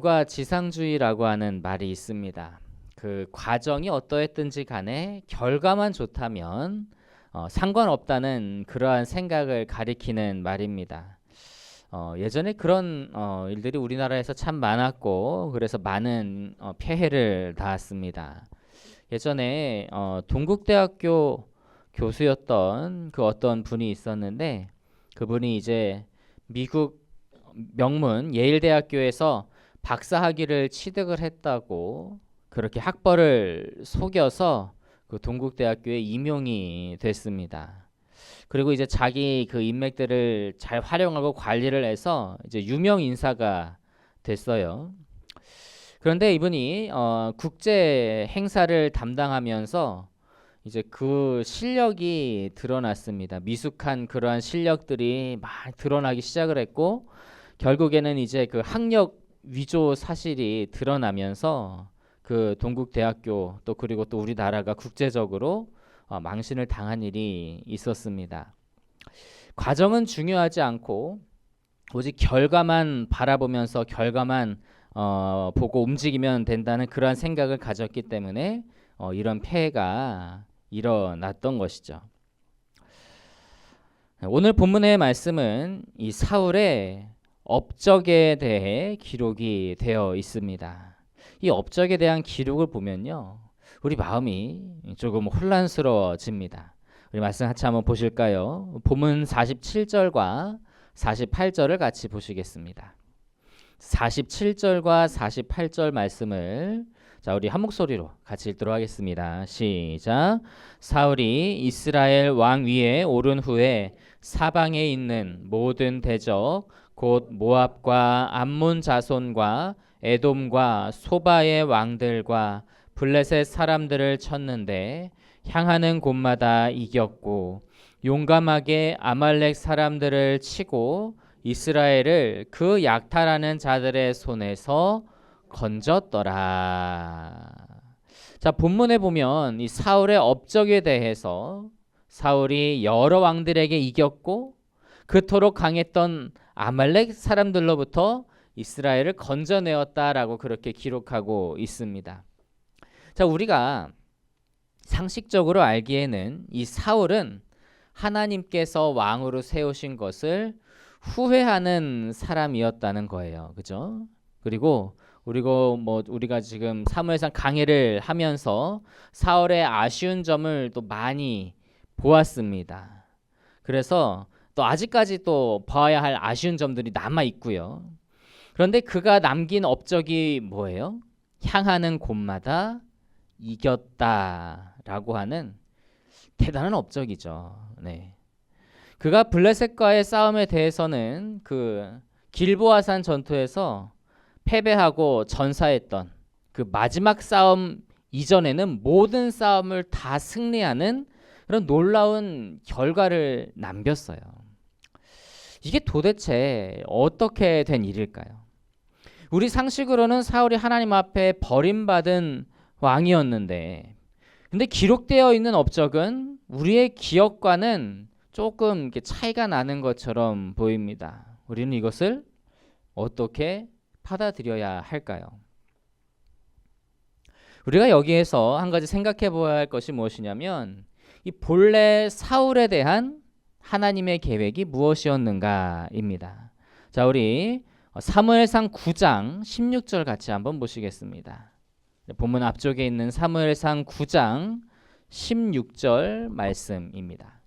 결과지상주의라고 하는 말이 있습니다. 그 과정이 어떠했든지 간에 결과만 좋다면 상관없다는 그러한 생각을 가리키는 말입니다. 예전에 그런 일들이 우리나라에서 참 많았고 그래서 많은 폐해를 닿았습니다. 예전에 동국대학교 교수였던 그 어떤 분이 있었는데 그분이 이제 미국 명문 예일대학교에서 박사학위를 취득을 했다고 그렇게 학벌을 속여서 그 동국대학교에 임용이 됐습니다. 그리고 이제 자기 그 인맥들을 잘 활용하고 관리를 해서 이제 유명 인사가 됐어요. 그런데 이분이 국제 행사를 담당하면서 이제 그 실력이 드러났습니다. 미숙한 그러한 실력들이 막 드러나기 시작을 했고 결국에는 이제 그 학력 위조 사실이 드러나면서 그 동국대학교 또 그리고 또 우리나라가 국제적으로 망신을 당한 일이 있었습니다. 과정은 중요하지 않고 오직 결과만 바라보면서 결과만 보고 움직이면 된다는 그러한 생각을 가졌기 때문에 이런 폐해가 일어났던 것이죠. 오늘 본문의 말씀은 이 사울의 업적에 대해 기록이 되어 있습니다. 이 업적에 대한 기록을 보면요, 우리 마음이 조금 혼란스러워집니다. 우리 말씀 같이 한번 보실까요? 본문 47절과 48절을 같이 보시겠습니다. 47절과 48절 말씀을 자 우리 한 목소리로 같이 읽도록 하겠습니다. 시작. 사울이 이스라엘 왕 위에 오른 후에 사방에 있는 모든 대적 곧 모압과 암몬 자손과 에돔과 소바의 왕들과 블레셋 사람들을 쳤는데 향하는 곳마다 이겼고 용감하게 아말렉 사람들을 치고 이스라엘을 그 약탈하는 자들의 손에서 건졌더라. 자, 본문에 보면 이 사울의 업적에 대해서 사울이 여러 왕들에게 이겼고 그토록 강했던 아말렉 사람들로부터 이스라엘을 건져내었다라고 그렇게 기록하고 있습니다. 자, 우리가 상식적으로 알기에는 이 사울은 하나님께서 왕으로 세우신 것을 후회하는 사람이었다는 거예요. 그죠? 그리고 우리가 지금 사무엘상 강해를 하면서 사울의 아쉬운 점을 또 많이 보았습니다. 그래서 또 아직까지 또 봐야 할 아쉬운 점들이 남아 있고요. 그런데 그가 남긴 업적이 뭐예요? 향하는 곳마다 이겼다라고 하는 대단한 업적이죠. 네. 그가 블레셋과의 싸움에 대해서는 그 길보아산 전투에서 패배하고 전사했던 그 마지막 싸움 이전에는 모든 싸움을 다 승리하는 그런 놀라운 결과를 남겼어요. 이게 도대체 어떻게 된 일일까요? 우리 상식으로는 사울이 하나님 앞에 버림받은 왕이었는데 근데 기록되어 있는 업적은 우리의 기억과는 조금 이렇게 차이가 나는 것처럼 보입니다. 우리는 이것을 어떻게 받아들여야 할까요? 우리가 여기에서 한 가지 생각해 보아야 할 것이 무엇이냐면 이 본래 사울에 대한 하나님의 계획이 무엇이었는가입니다. 자, 우리 사무엘상 9장 16절 같이 한번 보시겠습니다. 본문 앞쪽에 있는 사무엘상 9장 16절 말씀입니다.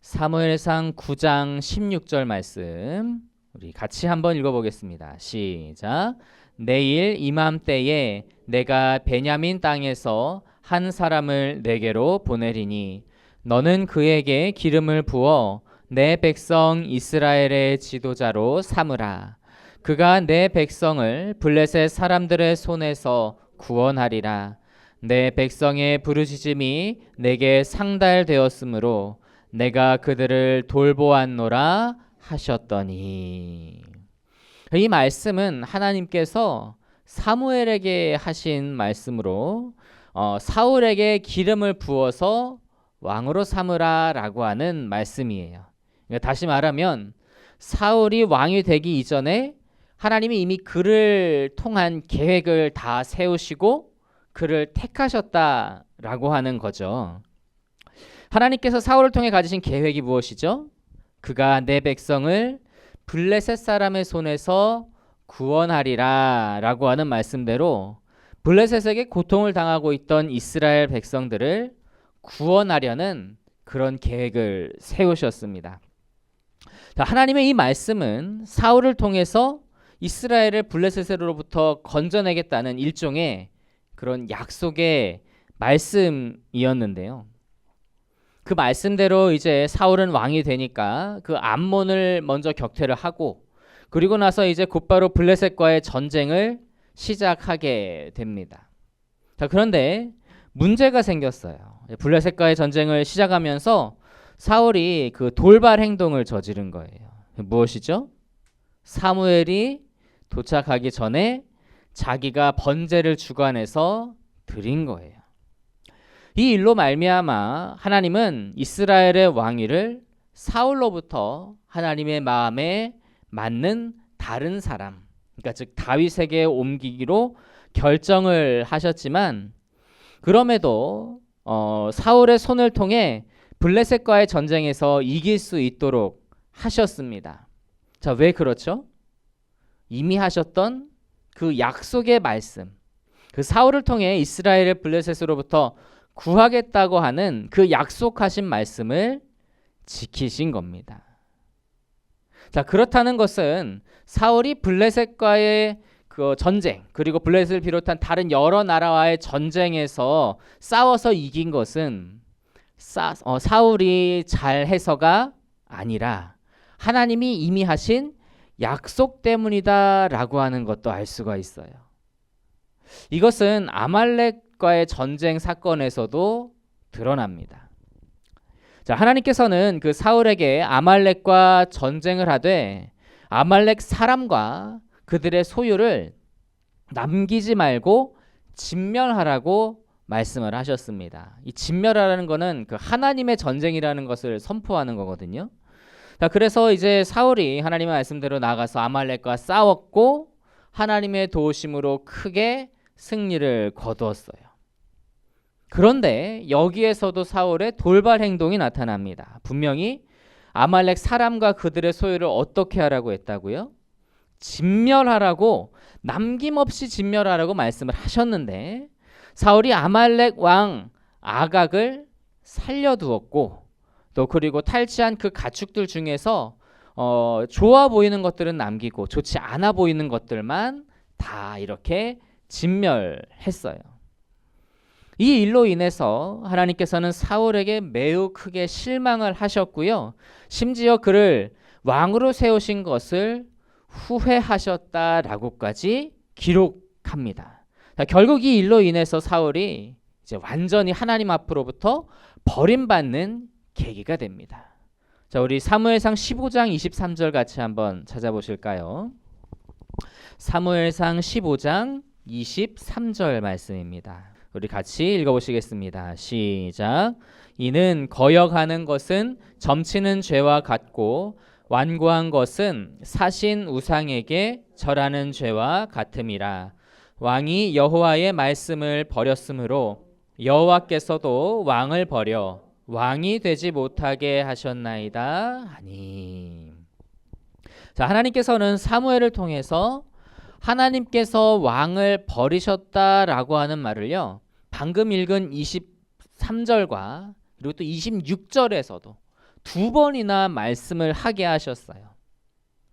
사무엘상 9장 16절 말씀 우리 같이 한번 읽어보겠습니다. 시작. 내일 이맘때에 내가 베냐민 땅에서 한 사람을 내게로 보내리니 너는 그에게 기름을 부어 내 백성 이스라엘의 지도자로 삼으라. 그가 내 백성을 블레셋 사람들의 손에서 구원하리라. 내 백성의 부르짖음이 내게 상달되었으므로 내가 그들을 돌보았노라 하셨더니. 이 말씀은 하나님께서 사무엘에게 하신 말씀으로 사울에게 기름을 부어서 왕으로 삼으라 라고 하는 말씀이에요. 다시 말하면 사울이 왕이 되기 이전에 하나님이 이미 그를 통한 계획을 다 세우시고 그를 택하셨다라고 하는 거죠. 하나님께서 사울을 통해 가지신 계획이 무엇이죠? 그가 내 백성을 블레셋 사람의 손에서 구원하리라 라고 하는 말씀대로 블레셋에게 고통을 당하고 있던 이스라엘 백성들을 구원하려는 그런 계획을 세우셨습니다. 자, 하나님의 이 말씀은 사울을 통해서 이스라엘을 블레셋으로부터 건져내겠다는 일종의 그런 약속의 말씀이었는데요. 그 말씀대로 이제 사울은 왕이 되니까 그 암몬을 먼저 격퇴를 하고 그리고 나서 이제 곧바로 블레셋과의 전쟁을 시작하게 됩니다. 자, 그런데 문제가 생겼어요. 블레셋과의 전쟁을 시작하면서 사울이 그 돌발 행동을 저지른 거예요. 무엇이죠? 사무엘이 도착하기 전에 자기가 번제를 주관해서 드린 거예요. 이 일로 말미암아 하나님은 이스라엘의 왕위를 사울로부터 하나님의 마음에 맞는 다른 사람, 그러니까 즉 다윗에게 옮기기로 결정을 하셨지만 그럼에도 사울의 손을 통해 블레셋과의 전쟁에서 이길 수 있도록 하셨습니다. 자, 왜 그렇죠? 이미 하셨던 그 약속의 말씀, 그 사울을 통해 이스라엘을 블레셋으로부터 구하겠다고 하는 그 약속하신 말씀을 지키신 겁니다. 자, 그렇다는 것은 사울이 블레셋과의 그 전쟁, 그리고 블레셋을 비롯한 다른 여러 나라와의 전쟁에서 싸워서 이긴 것은 사울이 잘해서가 아니라 하나님이 이미 하신 약속 때문이다라고 하는 것도 알 수가 있어요. 이것은 아말렉과의 전쟁 사건에서도 드러납니다. 자, 하나님께서는 그 사울에게 아말렉과 전쟁을 하되 아말렉 사람과 그들의 소유를 남기지 말고 진멸하라고 말씀을 하셨습니다. 이 진멸하라는 것은 그 하나님의 전쟁이라는 것을 선포하는 거거든요. 자, 그래서 이제 사울이 하나님의 말씀대로 나가서 아말렉과 싸웠고 하나님의 도우심으로 크게 승리를 거두었어요. 그런데 여기에서도 사울의 돌발 행동이 나타납니다. 분명히 아말렉 사람과 그들의 소유를 어떻게 하라고 했다고요? 진멸하라고, 남김없이 진멸하라고 말씀을 하셨는데 사울이 아말렉 왕 아각을 살려두었고 또 그리고 탈취한 그 가축들 중에서 좋아 보이는 것들은 남기고 좋지 않아 보이는 것들만 다 이렇게 진멸했어요. 이 일로 인해서 하나님께서는 사울에게 매우 크게 실망을 하셨고요. 심지어 그를 왕으로 세우신 것을 후회하셨다라고까지 기록합니다. 자, 결국 이 일로 인해서 사울이 이제 완전히 하나님 앞으로부터 버림받는 계기가 됩니다. 자, 우리 사무엘상 15장 23절 같이 한번 찾아보실까요? 사무엘상 15장 23절 말씀입니다. 우리 같이 읽어보시겠습니다. 시작. 이는 거역하는 것은 점치는 죄와 같고 완고한 것은 사신 우상에게 절하는 죄와 같음이라. 왕이 여호와의 말씀을 버렸으므로 여호와께서도 왕을 버려 왕이 되지 못하게 하셨나이다 하니. 자, 하나님께서는 사무엘을 통해서 하나님께서 왕을 버리셨다라고 하는 말을요, 방금 읽은 23절과 그리고 또 26절에서도 두 번이나 말씀을 하게 하셨어요.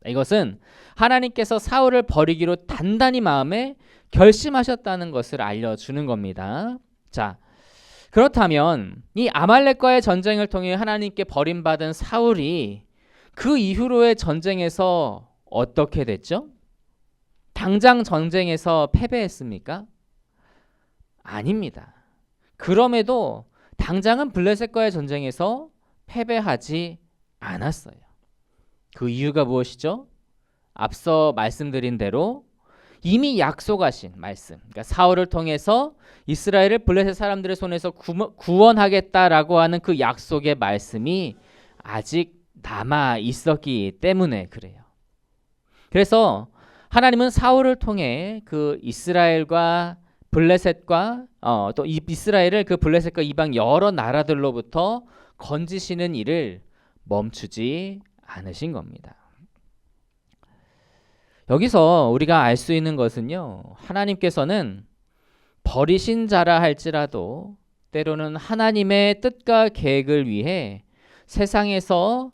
이것은 하나님께서 사울을 버리기로 단단히 마음에 결심하셨다는 것을 알려주는 겁니다. 자, 그렇다면 이 아말렉과의 전쟁을 통해 하나님께 버림받은 사울이 그 이후로의 전쟁에서 어떻게 됐죠? 당장 전쟁에서 패배했습니까? 아닙니다. 그럼에도 당장은 블레셋과의 전쟁에서 패배하지 않았어요. 그 이유가 무엇이죠? 앞서 말씀드린 대로 이미 약속하신 말씀, 그러니까 사울을 통해서 이스라엘을 블레셋 사람들의 손에서 구원하겠다라고 하는 그 약속의 말씀이 아직 남아 있었기 때문에 그래요. 그래서 하나님은 사울을 통해 그 이스라엘과 블레셋과 또 이스라엘을 그 블레셋과 이방 여러 나라들로부터 건지시는 일을 멈추지 않으신 겁니다. 여기서 우리가 알 수 있는 것은요, 하나님께서는 버리신 자라 할지라도 때로는 하나님의 뜻과 계획을 위해 세상에서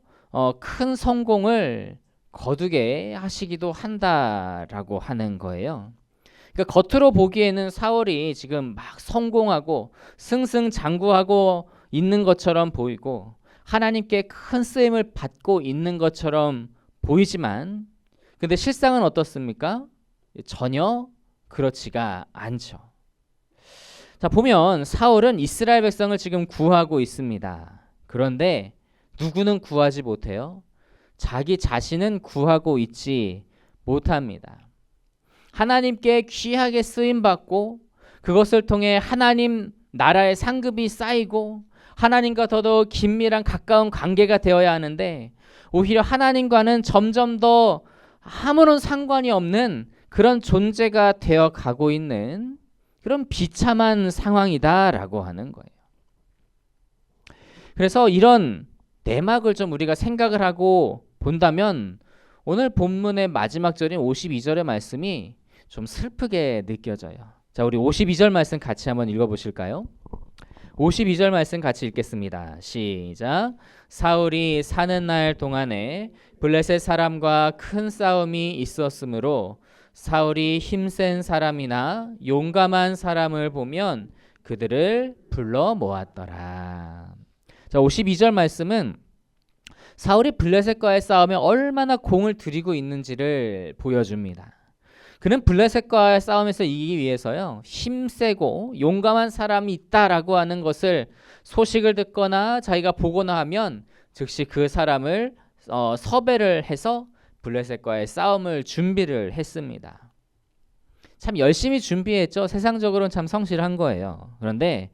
큰 성공을 거두게 하시기도 한다라고 하는 거예요. 그러니까 겉으로 보기에는 사울이 지금 막 성공하고 승승장구하고 있는 것처럼 보이고 하나님께 큰 쓰임을 받고 있는 것처럼 보이지만, 근데 실상은 어떻습니까? 전혀 그렇지가 않죠. 자, 보면 사울은 이스라엘 백성을 지금 구하고 있습니다. 그런데 누구는 구하지 못해요? 자기 자신은 구하고 있지 못합니다. 하나님께 귀하게 쓰임받고 그것을 통해 하나님 나라의 상급이 쌓이고 하나님과 더더욱 긴밀한 가까운 관계가 되어야 하는데, 오히려 하나님과는 점점 더 아무런 상관이 없는 그런 존재가 되어 가고 있는 그런 비참한 상황이다라고 하는 거예요. 그래서 이런 내막을 좀 우리가 생각을 하고 본다면 오늘 본문의 마지막 절인 52절의 말씀이 좀 슬프게 느껴져요. 자, 우리 52절 말씀 같이 한번 읽어보실까요? 52절 말씀 같이 읽겠습니다. 시작. 사울이 사는 날 동안에 블레셋 사람과 큰 싸움이 있었으므로 사울이 힘센 사람이나 용감한 사람을 보면 그들을 불러 모았더라. 자, 52절 말씀은 사울이 블레셋과의 싸움에 얼마나 공을 들이고 있는지를 보여줍니다. 그는 블레셋과의 싸움에서 이기기 위해서요, 힘세고 용감한 사람이 있다라고 하는 것을 소식을 듣거나 자기가 보거나 하면 즉시 그 사람을 섭외를 해서 블레셋과의 싸움을 준비를 했습니다. 참 열심히 준비했죠. 세상적으로는 참 성실한 거예요. 그런데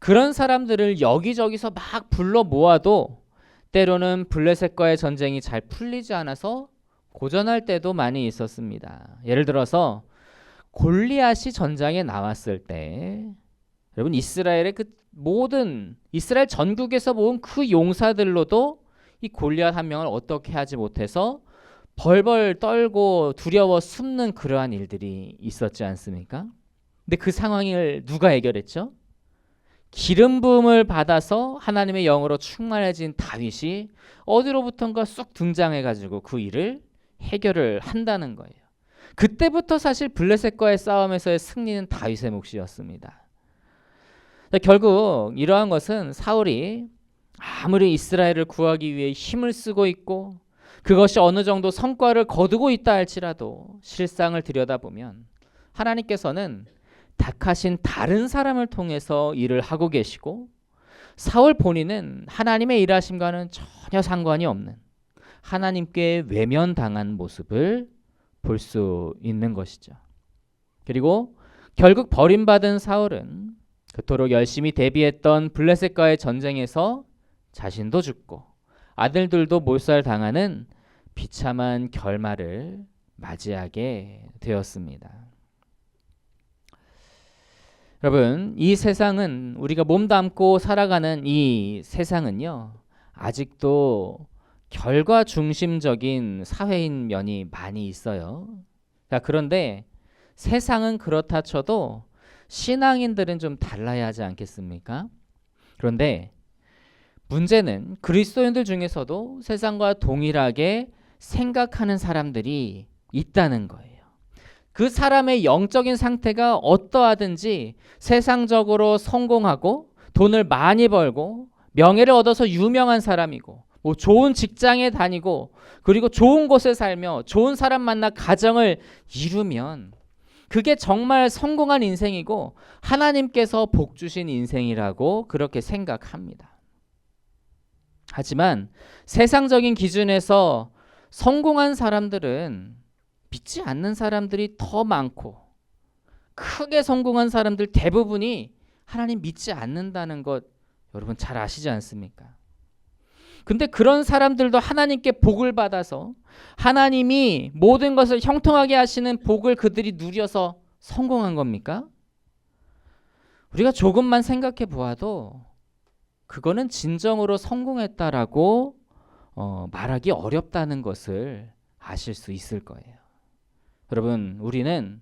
그런 사람들을 여기저기서 막 불러 모아도 때로는 블레셋과의 전쟁이 잘 풀리지 않아서 고전할 때도 많이 있었습니다. 예를 들어서 골리앗이 전장에 나왔을 때, 여러분 이스라엘의 그 모든 이스라엘 전국에서 모은 그 용사들로도 이 골리앗 한 명을 어떻게 하지 못해서 벌벌 떨고 두려워 숨는 그러한 일들이 있었지 않습니까? 근데 그 상황을 누가 해결했죠? 기름 부음을 받아서 하나님의 영으로 충만해진 다윗이 어디로부턴가 쑥 등장해가지고 그 일을 해결을 한다는 거예요. 그때부터 사실 블레셋과의 싸움에서의 승리는 다윗의 몫이었습니다. 결국 이러한 것은 사울이 아무리 이스라엘을 구하기 위해 힘을 쓰고 있고 그것이 어느 정도 성과를 거두고 있다 할지라도 실상을 들여다보면 하나님께서는 택하신 다른 사람을 통해서 일을 하고 계시고, 사울 본인은 하나님의 일하심과는 전혀 상관이 없는 하나님께 외면당한 모습을 볼 수 있는 것이죠. 그리고 결국 버림받은 사울은 그토록 열심히 대비했던 블레셋과의 전쟁에서 자신도 죽고 아들들도 몰살당하는 비참한 결말을 맞이하게 되었습니다. 여러분, 이 세상은, 우리가 몸담고 살아가는 이 세상은요, 아직도 결과 중심적인 사회인 면이 많이 있어요. 자, 그런데 세상은 그렇다 쳐도 신앙인들은 좀 달라야 하지 않겠습니까? 그런데 문제는 그리스도인들 중에서도 세상과 동일하게 생각하는 사람들이 있다는 거예요. 그 사람의 영적인 상태가 어떠하든지 세상적으로 성공하고 돈을 많이 벌고 명예를 얻어서 유명한 사람이고 뭐 좋은 직장에 다니고 그리고 좋은 곳에 살며 좋은 사람 만나 가정을 이루면 그게 정말 성공한 인생이고 하나님께서 복 주신 인생이라고 그렇게 생각합니다. 하지만 세상적인 기준에서 성공한 사람들은 믿지 않는 사람들이 더 많고, 크게 성공한 사람들 대부분이 하나님 믿지 않는다는 것 여러분 잘 아시지 않습니까? 근데 그런 사람들도 하나님께 복을 받아서 하나님이 모든 것을 형통하게 하시는 복을 그들이 누려서 성공한 겁니까? 우리가 조금만 생각해 보아도 그거는 진정으로 성공했다라고 말하기 어렵다는 것을 아실 수 있을 거예요. 여러분, 우리는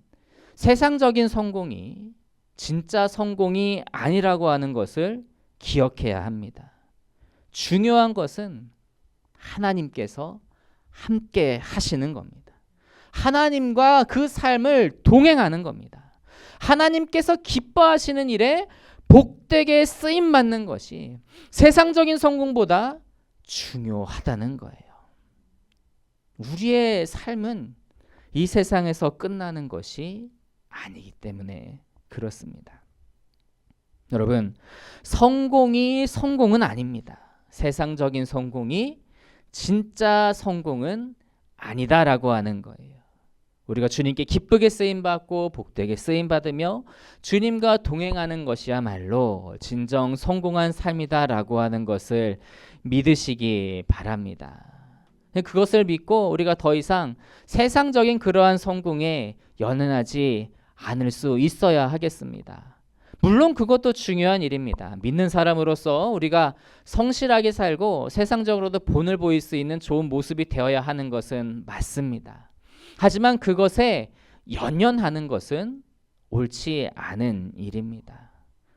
세상적인 성공이 진짜 성공이 아니라고 하는 것을 기억해야 합니다. 중요한 것은 하나님께서 함께 하시는 겁니다. 하나님과 그 삶을 동행하는 겁니다. 하나님께서 기뻐하시는 일에 복되게 쓰임 받는 것이 세상적인 성공보다 중요하다는 거예요. 우리의 삶은 이 세상에서 끝나는 것이 아니기 때문에 그렇습니다. 여러분, 성공이 성공은 아닙니다. 세상적인 성공이 진짜 성공은 아니다라고 하는 거예요. 우리가 주님께 기쁘게 쓰임받고 복되게 쓰임받으며 주님과 동행하는 것이야말로 진정 성공한 삶이다라고 하는 것을 믿으시기 바랍니다. 그것을 믿고 우리가 더 이상 세상적인 그러한 성공에 연연하지 않을 수 있어야 하겠습니다. 물론 그것도 중요한 일입니다. 믿는 사람으로서 우리가 성실하게 살고 세상적으로도 본을 보일 수 있는 좋은 모습이 되어야 하는 것은 맞습니다. 하지만 그것에 연연하는 것은 옳지 않은 일입니다.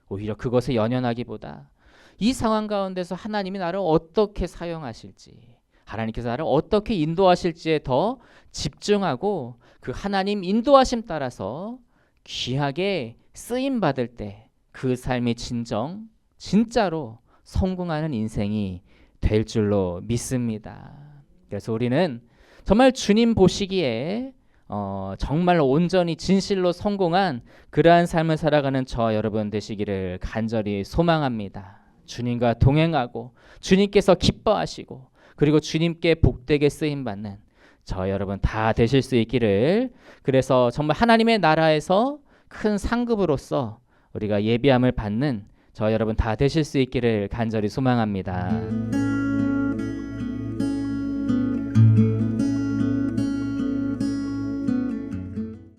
오히려 그것에 연연하기보다 이 상황 가운데서 하나님이 나를 어떻게 사용하실지, 하나님께서 나를 어떻게 인도하실지에 더 집중하고 그 하나님 인도하심 따라서 귀하게 쓰임 받을 때 그 삶이 진짜로 성공하는 인생이 될 줄로 믿습니다. 그래서 우리는 정말 주님 보시기에 정말 온전히 진실로 성공한 그러한 삶을 살아가는 저 여러분 되시기를 간절히 소망합니다. 주님과 동행하고 주님께서 기뻐하시고 그리고 주님께 복되게 쓰임받는 저 여러분 다 되실 수 있기를, 그래서 정말 하나님의 나라에서 큰 상급으로서 우리가 예비함을 받는 저 여러분 다 되실 수 있기를 간절히 소망합니다.